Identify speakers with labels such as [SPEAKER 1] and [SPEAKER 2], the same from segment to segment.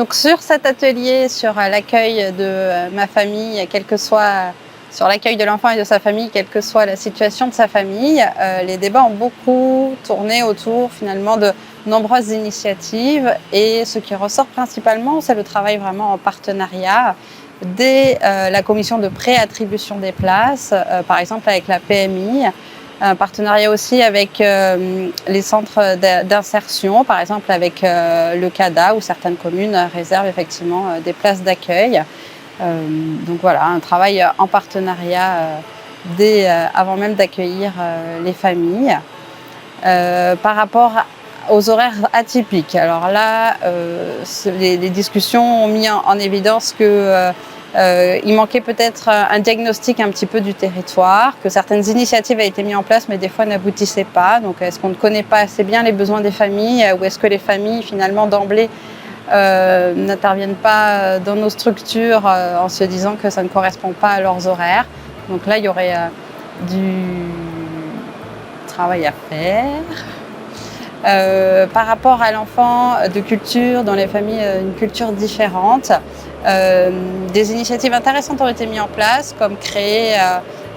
[SPEAKER 1] Donc sur cet atelier, sur l'accueil de ma famille, sur l'accueil de l'enfant et de sa famille, quelle que soit la situation de sa famille, les débats ont beaucoup tourné autour finalement de nombreuses initiatives et ce qui ressort principalement, c'est le travail vraiment en partenariat dès la commission de pré-attribution des places, par exemple avec la PMI, un partenariat aussi avec les centres d'insertion, par exemple avec le CADA, où certaines communes réservent effectivement des places d'accueil. Donc voilà, un travail en partenariat avant même d'accueillir les familles. Par rapport aux horaires atypiques, alors là, les discussions ont mis en évidence que il manquait peut-être un diagnostic un petit peu du territoire, que certaines initiatives avaient été mises en place mais des fois n'aboutissaient pas. Donc est-ce qu'on ne connaît pas assez bien les besoins des familles ou est-ce que les familles finalement d'emblée n'interviennent pas dans nos structures en se disant que ça ne correspond pas à leurs horaires. Donc là il y aurait du travail à faire. Par rapport à l'enfant de culture, dans les familles une culture différente, des initiatives intéressantes ont été mises en place, comme créer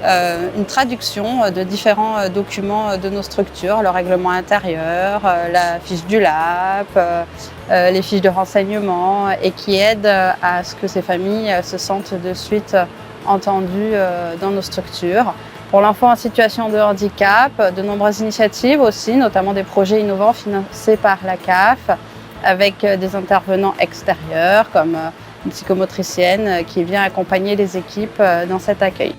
[SPEAKER 1] une traduction de différents documents de nos structures, le règlement intérieur, la fiche du LAP, les fiches de renseignement, et qui aident à ce que ces familles se sentent de suite entendues dans nos structures. Pour l'enfant en situation de handicap, de nombreuses initiatives aussi, notamment des projets innovants financés par la CAF, avec des intervenants extérieurs comme une psychomotricienne qui vient accompagner les équipes dans cet accueil.